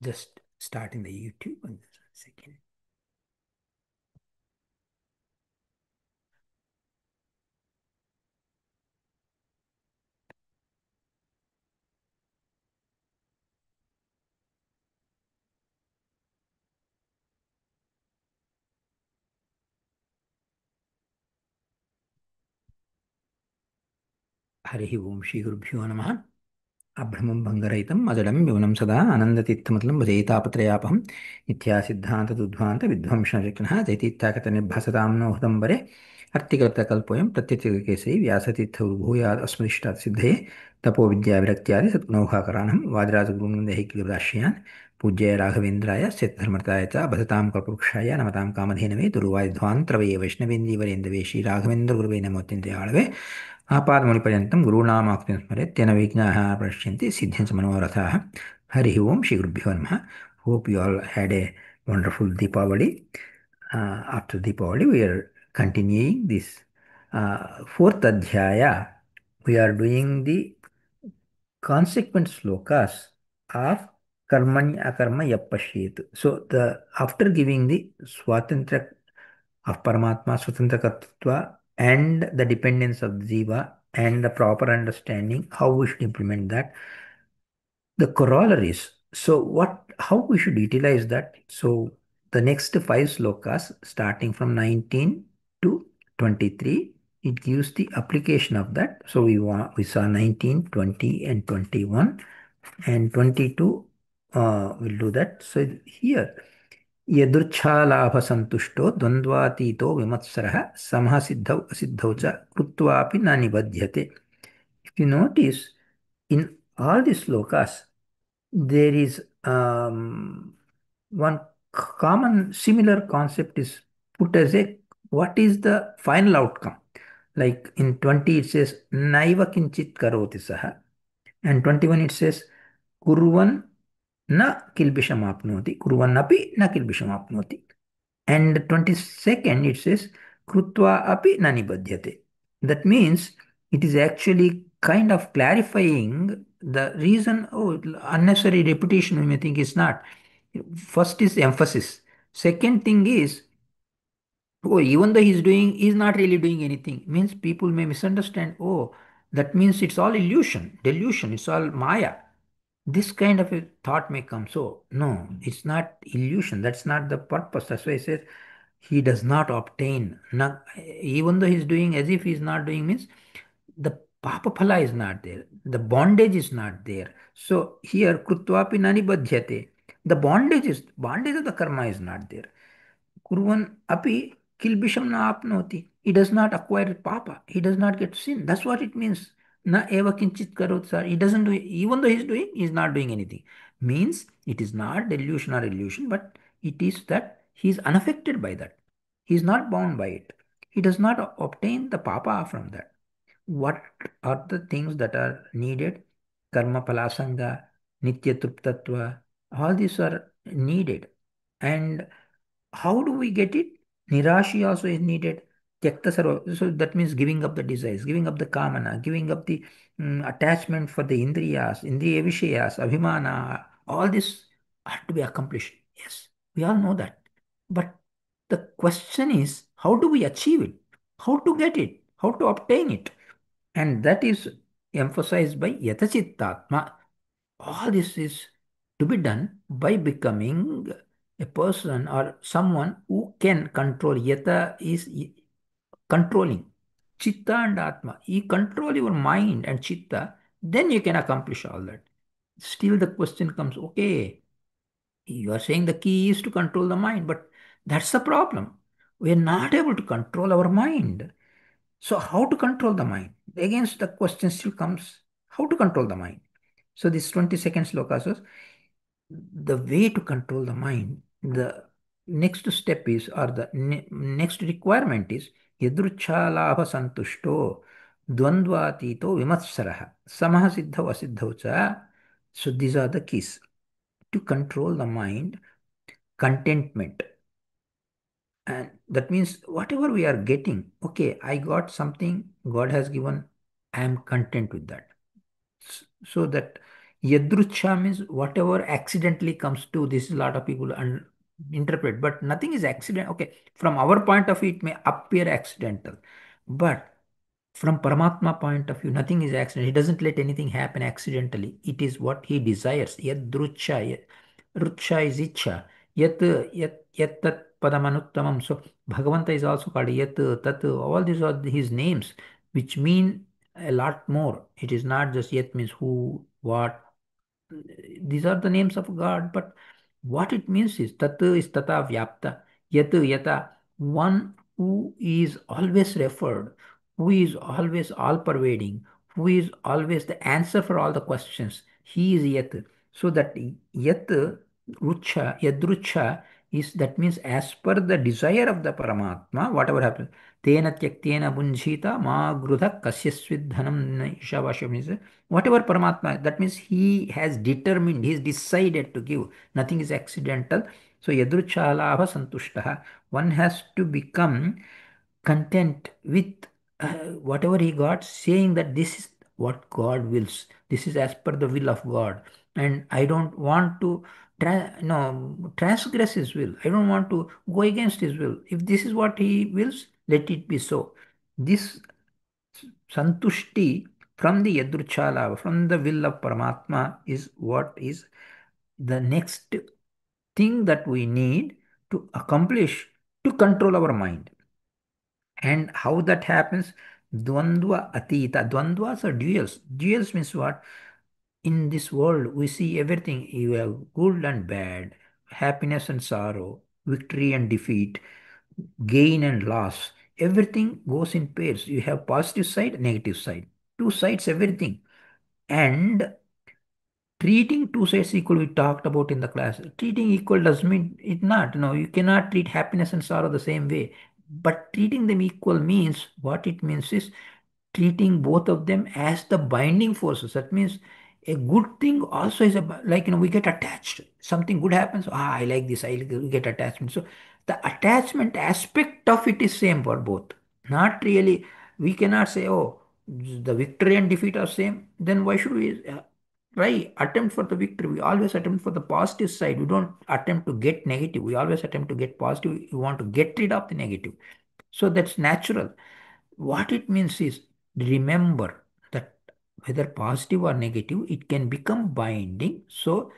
Just starting the YouTube and just one second. हरिः ओं श्रीगुरुभ्यो नमः अभ्रमं भङ्गरहितम् अजडं विमलं सदा आनन्दतीर्थमतलं भजेतापत्रयापहं नित्यासिद्धान्तदुद्ध्वान्तविध्वंसनशक्नः जयतीर्थाकतनिर्भासतां नो हृदम्बरे अर्तिकल्पतकल्पोऽयं प्रत्यतिकेसरी व्यासतीर्थभूयात् अस्मदिष्टात् सिद्धये तपोविद्याविरक्त्यादि सद्गुणौघाकराणं वादिराजगुरुनन्दैः पूज्याय राघवेन्द्राय सत्यधर्मताय च भजतां कल्पवृक्षाय नमतां कामधेनवे दुर्वायुध्वान्तरवये वैष्णवेन्दीवरेन्दवे श्रीराघवेन्द्रगुरुवे नमोऽत्यन्तेयाळवे आपादमौलिपर्यन्तं गुरूणामाकृतिं स्मरेत् तेन विघ्नाः प्रणश्यन्ति सिद्ध्यन्ति मनोरथाः हरिः ओं श्रीगुरुभ्यो नमः hope you all had a wonderful Deepavali. After Deepavali we are continuing this fourth adhyaya. We are doing the consequent slokas of karmanya akarma yapashyet. So the after giving the swatantra of Paramatma, Swatantra Kartritva, and the dependence of Jiva, and the proper understanding how we should implement that. The corollaries. So, how we should utilize that? So, the next five slokas, starting from 19 to 23, it gives the application of that. So, we saw 19, 20, and 21, and 22. We'll do that. So, here. यदृच्छालाभसन्तुष्टो द्वन्द्वातीतो विमत्सरः समः सिद्धौ असिद्धौ च कृत्वापि न निबध्यते. If you notice, in all the slokas, there is one common similar concept is put as a what is the final outcome. Like in 20 it says naiva kinchit karoti saha, and 21 it says kurvan na kilbishamapnoti, kurvanapi na kilbishamapnoti. And 22nd it says krutva api na nibadhyate. That means it is actually kind of clarifying the reason. Oh, unnecessary repetition we may think is not. First is emphasis. Second thing is, oh, even though he's not really doing anything. Means people may misunderstand. Oh, that means it's all illusion, delusion, it's all Maya. This kind of a thought may come. So, no, it's not illusion. That's not the purpose. That's why I said he does not obtain. Even though he's doing as if he's not doing, means the papa phala is not there. The bondage is not there. So here, krutvapi nani badhyate. The bondage of the karma is not there. Kurvan api kilbisham na apnoti. He does not acquire papa. He does not get sin. That's what it means. Na eva kinchit karot sir. He doesn't do it. Even though he's doing, he's not doing anything. Means it is not delusion or illusion, but it is that he is unaffected by that. He is not bound by it. He does not obtain the papa from that. What are the things that are needed? Karma palasanga, nitya truptatva, all these are needed. And how do we get it? Nirashi also is needed. Tyakta sarva. So that means giving up the desires, giving up the kamana, giving up the attachment for the indriyas, indriya vishayas, abhimana. All this have to be accomplished. Yes, we all know that. But the question is, how do we achieve it? How to get it? How to obtain it? And that is emphasized by yatachittatma. All this is to be done by becoming a person or someone who can control. Yata is controlling. Chitta and Atma. You control your mind and Chitta, then you can accomplish all that. Still, the question comes, okay, you are saying the key is to control the mind, but that's the problem. We are not able to control our mind. So, how to control the mind? Again, the question still comes, how to control the mind? So, this 22nd sloka says, the way to control the mind, the next step is, or the next requirement is, yadruchalabha santushto dvandvatito vimatsaraha samaha siddhau asiddhau cha. So, these are the keys to control the mind. Contentment. And that means whatever we are getting, okay, I got something God has given, I am content with that. So that Yadrucha means whatever accidentally comes to, this is a lot of people interpret, but nothing is accident. Okay, from our point of view, it may appear accidental, but from Paramatma point of view, nothing is accident. He doesn't let anything happen accidentally. It is what he desires. Yadrucha, rucha is icha. Yat tat padamanuttamam. So Bhagavanta is also called Yat Tat. All these are his names, which mean a lot more. It is not just Yat means who, what. These are the names of God, but what it means is Tat is Tata Vyapta. Yat Yata. One who is always referred, who is always all pervading, who is always the answer for all the questions. He is Yat. So that Yat Rucha, Yadrucha is that means as per the desire of the Paramatma, whatever happens. Tena tyaktena bunjita ma grudha kasyasvid dhanam ishavasya means whatever Paramatma, that means he has determined, he has decided to give. Nothing is accidental. So yadruchalabha santushtaha. One has to become content with whatever he got, saying that this is what God wills. This is as per the will of God. And I don't want to no, transgress his will. I don't want to go against his will. If this is what he wills, let it be so. This santushti from the yadruchala, from the will of Paramatma, is what is the next thing that we need to accomplish to control our mind. And how that happens? Dvandva atita. Dvandvas are duals. Duals means what? In this world, we see everything. You have good and bad, happiness and sorrow, victory and defeat, gain and loss. Everything goes in pairs. You have positive side, negative side. Two sides, everything. And treating two sides equal, we talked about in the class. Treating equal does mean it not. No, you cannot treat happiness and sorrow the same way. But treating them equal means what it means is treating both of them as the binding forces. That means a good thing also is like we get attached. Something good happens. Ah, I like this. We get attachment. So the attachment aspect of it is same for both. Not really. We cannot say, oh, the victory and defeat are same. Then why should we try attempt for the victory? We always attempt for the positive side. We don't attempt to get negative. We always attempt to get positive. We want to get rid of the negative. So that's natural. What it means is remember that whether positive or negative, it can become binding. So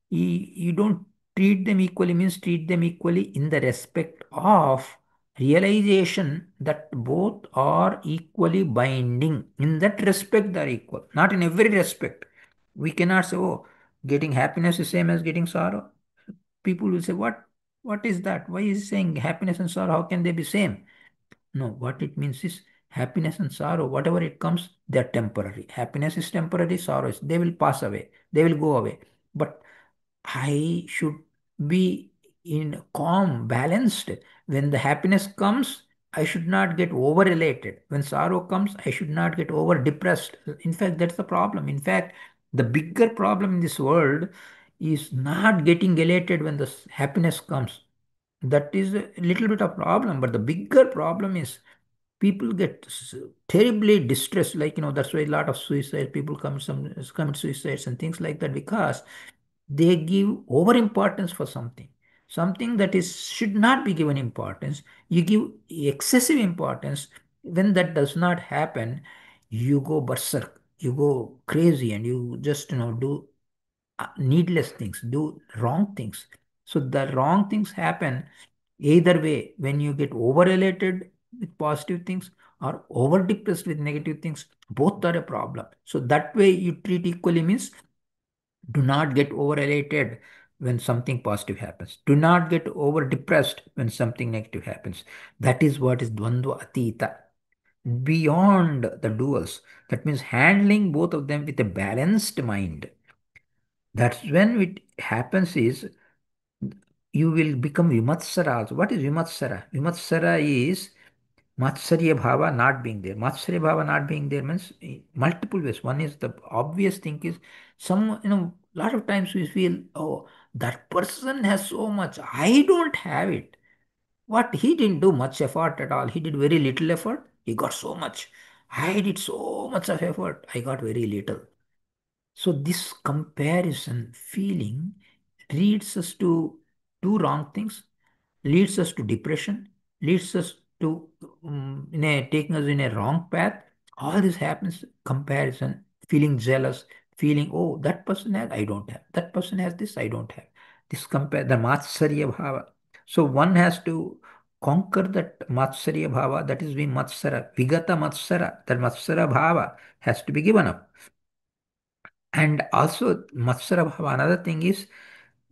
you don't treat them equally means treat them equally in the respect of realization that both are equally binding. In that respect, they are equal. Not in every respect. We cannot say, oh, getting happiness is same as getting sorrow. People will say, what is that? Why is he saying happiness and sorrow? How can they be same? No, what it means is happiness and sorrow, whatever it comes, they're temporary. Happiness is temporary, sorrow is, they will pass away, they will go away. But I should be in calm, balanced. When the happiness comes, I should not get over elated. When sorrow comes, I should not get over depressed. In fact, that's the problem. In fact, the bigger problem in this world is not getting elated when the happiness comes. That is a little bit of problem, but the bigger problem is people get terribly distressed. Like that's why a lot of suicide people commit suicides and things like that, because they give over importance for something that is should not be given importance. You give excessive importance. When that does not happen, you go berserk, you go crazy, and you just do needless things, do wrong things. So the wrong things happen either way when you get over elated with positive things or over depressed with negative things. Both are a problem. So that way you treat equally means do not get over elated when something positive happens. Do not get over depressed when something negative happens. That is what is Dvandva Atita. Beyond the duals. That means handling both of them with a balanced mind. That's when it happens is you will become Vimatsara also. What is Vimatsara? Vimatsara is Matsarya Bhava not being there. Matsarya Bhava not being there means multiple ways. One is the obvious thing is lot of times we feel, oh, that person has so much. I don't have it. What? He didn't do much effort at all. He did very little effort. He got so much. I did so much of effort. I got very little. So this comparison feeling leads us to do wrong things, leads us to depression, leads us to taking us in a wrong path. All this happens, comparison, feeling jealous, feeling, oh, that person has, I don't have. That person has this, I don't have. This compare the matsarya bhava. So one has to conquer that matsarya bhava, that is being matsara, vigata matsara, that matsara bhava has to be given up. And also, Matsara Bhava, another thing is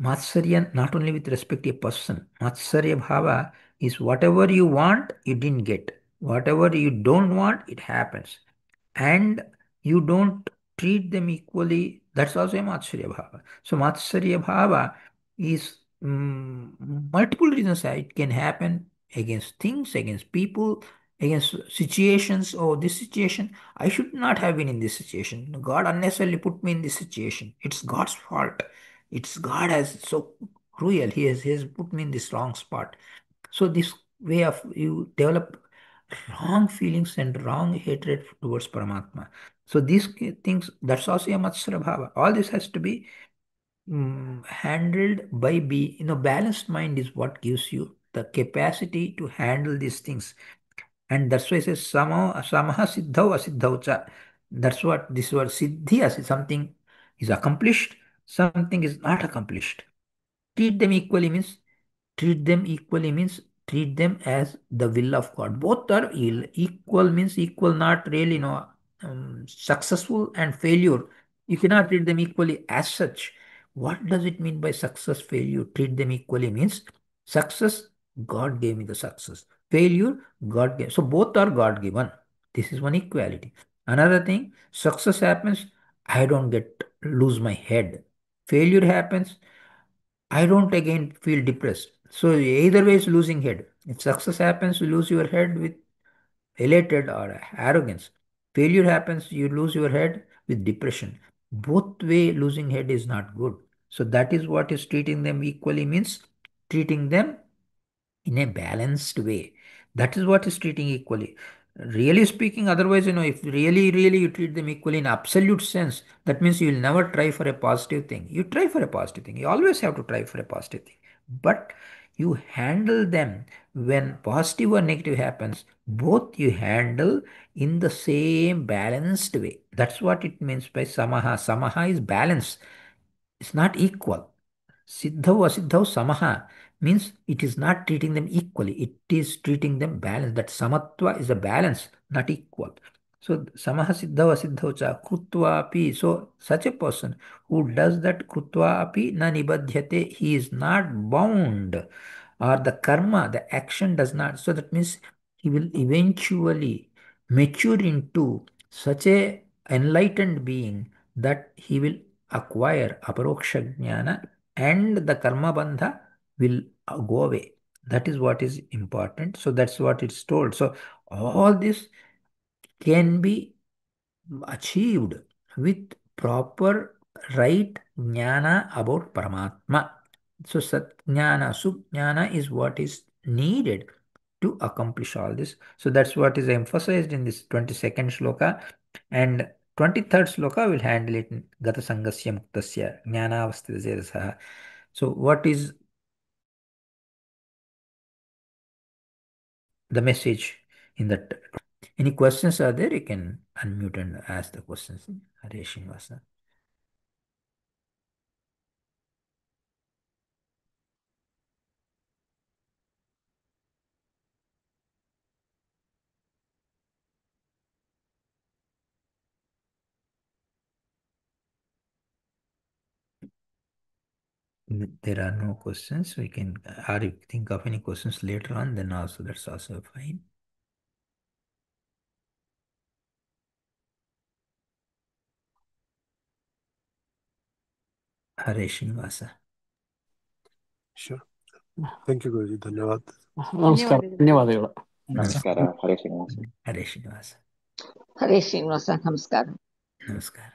Matsarya not only with respect to a person, Matsarya Bhava is whatever you want, you didn't get. Whatever you don't want, it happens. And you don't treat them equally, that's also a Matsarya Bhava. So Matsarya Bhava is multiple reasons it can happen against things, against people, against situations. Oh, this situation, I should not have been in this situation. God unnecessarily put me in this situation. It's God's fault. It's God has so cruel. He has put me in this wrong spot. So this way of you develop wrong feelings and wrong hatred towards Paramatma. So these things, that's also a Matsara Bhava. All this has to be handled by balanced mind is what gives you the capacity to handle these things. And that's why it says samaha siddhau asiddhau cha. That's what this word siddhi as something is accomplished, something is not accomplished. Treat them equally means treat them equally means treat them as the will of God. Both are equal means equal, not really successful and failure. You cannot treat them equally as such. What does it mean by success, failure? Treat them equally means success, God gave me the success. Failure, God gave. So both are God given. This is one equality. Another thing, success happens, I don't get lose my head. Failure happens, I don't again feel depressed. So either way is losing head. If success happens, you lose your head with elated or arrogance. Failure happens, you lose your head with depression. Both way losing head is not good. So that is what is treating them equally means treating them in a balanced way. That is what is treating equally. Really speaking, otherwise, if really you treat them equally in absolute sense, that means you will never try for a positive thing. You try for a positive thing. You always have to try for a positive thing. But you handle them when positive or negative happens, both you handle in the same balanced way. That's what it means by samaha. Samaha is balance. It's not equal. Siddhau asiddhau samaha means it is not treating them equally. It is treating them balanced. That samatva is a balance, not equal. So samaha siddhau asiddhau cha krutva api. So such a person who does that krutva api na nibadhyate, he is not bound, or the karma, the action does not. So that means he will eventually mature into such a enlightened being that he will acquire aparoksha jnana and the karma bandha will go away. That is what is important. So that's what it's told. So all this can be achieved with proper right jnana about Paramatma. So Sat Jnana, Sujnana is what is needed to accomplish all this. So that's what is emphasized in this 22nd shloka. And 23rd shloka will handle it in Gata Sangasya Muktasya Jnanavasthitasya. So what is the message in that? Any questions are there? You can unmute and ask the questions. Hare Srinivasa. There are no questions. We can, or if you think of any questions later on, then also that's also fine. Hare Srinivasa. Sure. Thank you, Guruji. ಧನ್ಯವಾದ. ನಮಸ್ಕಾರ, ಧನ್ಯವಾದಗಳು. ನಮಸ್ಕಾರ. ಹರೇ Srinivasa. Hare Srinivasa. ಹರೇ ಶ್ರೀನಿವಾಸ, ನಮಸ್ಕಾರ. Namaskar.